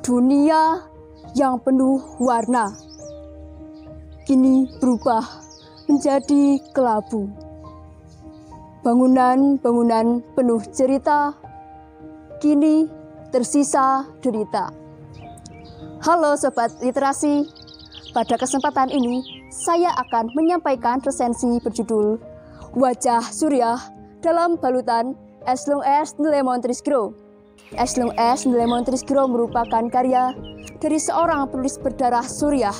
Dunia yang penuh warna kini berubah menjadi kelabu. Bangunan-bangunan penuh cerita kini tersisa derita. Halo Sobat Literasi, pada kesempatan ini saya akan menyampaikan resensi berjudul Wajah Suriah dalam Balutan As Long As the Lemon Trees Grow. As Long As the Lemon Trees Grow merupakan karya dari seorang penulis berdarah Suriah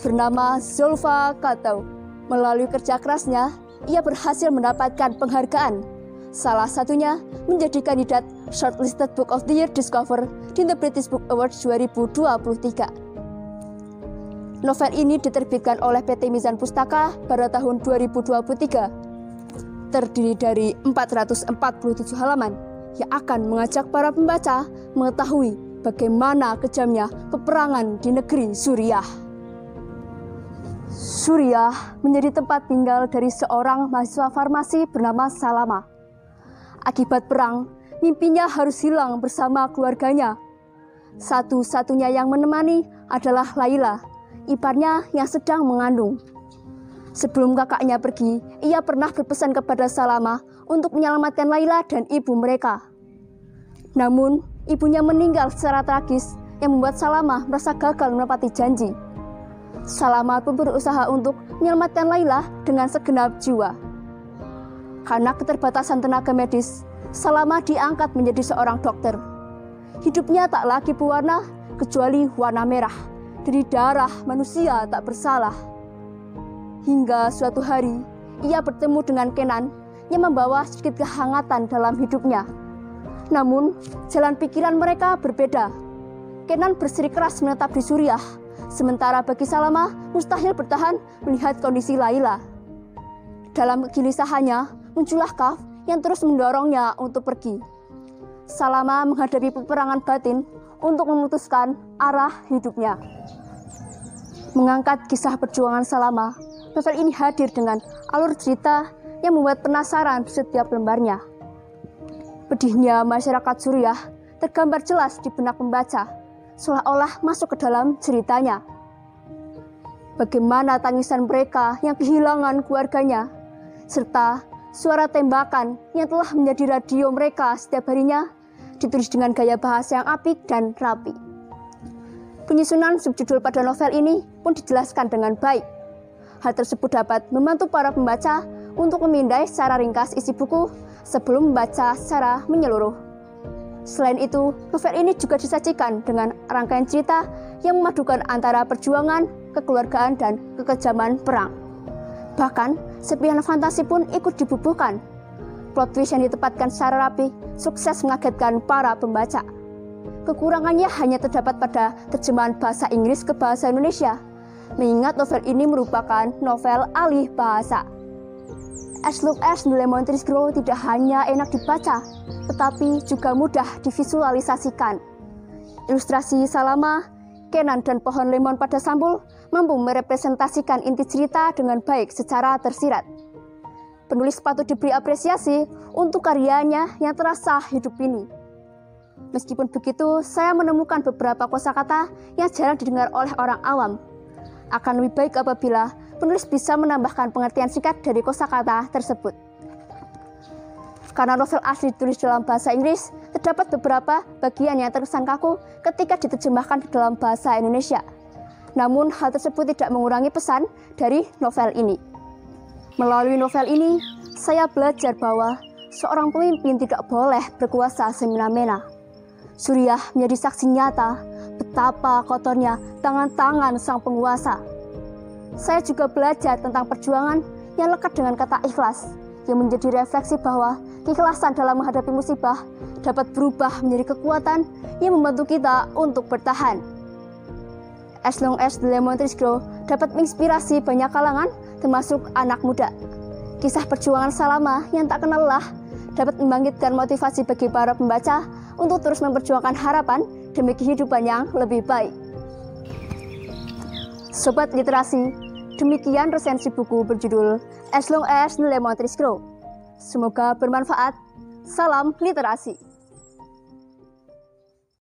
bernama Zulfa Katau. Melalui kerja kerasnya, ia berhasil mendapatkan penghargaan. Salah satunya menjadi kandidat Shortlisted Book of the Year Discover di The British Book Awards 2023. Novel ini diterbitkan oleh PT Mizan Pustaka pada tahun 2023. Terdiri dari 447 halaman yang akan mengajak para pembaca mengetahui bagaimana kejamnya peperangan di negeri Suriah. Suriah menjadi tempat tinggal dari seorang mahasiswa farmasi bernama Salama. Akibat perang, mimpinya harus hilang bersama keluarganya. Satu-satunya yang menemani adalah Laila, iparnya yang sedang mengandung. Sebelum kakaknya pergi, ia pernah berpesan kepada Salama untuk menyelamatkan Laila dan ibu mereka. Namun, ibunya meninggal secara tragis yang membuat Salama merasa gagal menepati janji. Salama pun berusaha untuk menyelamatkan Laila dengan segenap jiwa. Karena keterbatasan tenaga medis, Salama diangkat menjadi seorang dokter. Hidupnya tak lagi berwarna kecuali warna merah dari darah manusia tak bersalah. Hingga suatu hari, ia bertemu dengan Kenan yang membawa sedikit kehangatan dalam hidupnya. Namun, jalan pikiran mereka berbeda. Kenan bersikeras menetap di Suriah, sementara bagi Salama mustahil bertahan melihat kondisi Laila. Dalam kegelisahannya, muncullah Kaf yang terus mendorongnya untuk pergi. Salama menghadapi peperangan batin untuk memutuskan arah hidupnya. Mengangkat kisah perjuangan Salama, novel ini hadir dengan alur cerita yang membuat penasaran di setiap lembarnya. Pedihnya masyarakat Suriah tergambar jelas di benak pembaca, seolah-olah masuk ke dalam ceritanya. Bagaimana tangisan mereka yang kehilangan keluarganya, serta suara tembakan yang telah menjadi radio mereka setiap harinya, ditulis dengan gaya bahasa yang apik dan rapi. Penyusunan subjudul pada novel ini pun dijelaskan dengan baik. Hal tersebut dapat membantu para pembaca untuk memindai secara ringkas isi buku sebelum membaca secara menyeluruh. Selain itu, novel ini juga disajikan dengan rangkaian cerita yang memadukan antara perjuangan, kekeluargaan, dan kekejaman perang. Bahkan, serpihan fantasi pun ikut dibubuhkan. Plot twist yang ditempatkan secara rapi sukses mengagetkan para pembaca. Kekurangannya hanya terdapat pada terjemahan bahasa Inggris ke bahasa Indonesia, mengingat novel ini merupakan novel alih bahasa. As Long As the Lemon Trees Grow tidak hanya enak dibaca, tetapi juga mudah divisualisasikan. Ilustrasi Salama, Kenan, dan pohon lemon pada sampul mampu merepresentasikan inti cerita dengan baik secara tersirat. Penulis patut diberi apresiasi untuk karyanya yang terasa hidup ini. Meskipun begitu, saya menemukan beberapa kosakata yang jarang didengar oleh orang awam. Akan lebih baik apabila penulis bisa menambahkan pengertian singkat dari kosakata tersebut. Karena novel asli ditulis dalam bahasa Inggris, terdapat beberapa bagian yang terkesan kaku ketika diterjemahkan ke dalam bahasa Indonesia. Namun, hal tersebut tidak mengurangi pesan dari novel ini. Melalui novel ini, saya belajar bahwa seorang pemimpin tidak boleh berkuasa semena-mena. Suriah menjadi saksi nyata betapa kotornya tangan-tangan sang penguasa. Saya juga belajar tentang perjuangan yang lekat dengan kata ikhlas, yang menjadi refleksi bahwa keikhlasan dalam menghadapi musibah dapat berubah menjadi kekuatan yang membantu kita untuk bertahan. As Long As the Lemon Trees Grow dapat menginspirasi banyak kalangan, termasuk anak muda. Kisah perjuangan Salama yang tak kenal lelah dapat membangkitkan motivasi bagi para pembaca untuk terus memperjuangkan harapan demi kehidupan yang lebih baik. Sobat Literasi, demikian resensi buku berjudul As Long As the Lemon Trees Grow. Semoga bermanfaat. Salam literasi.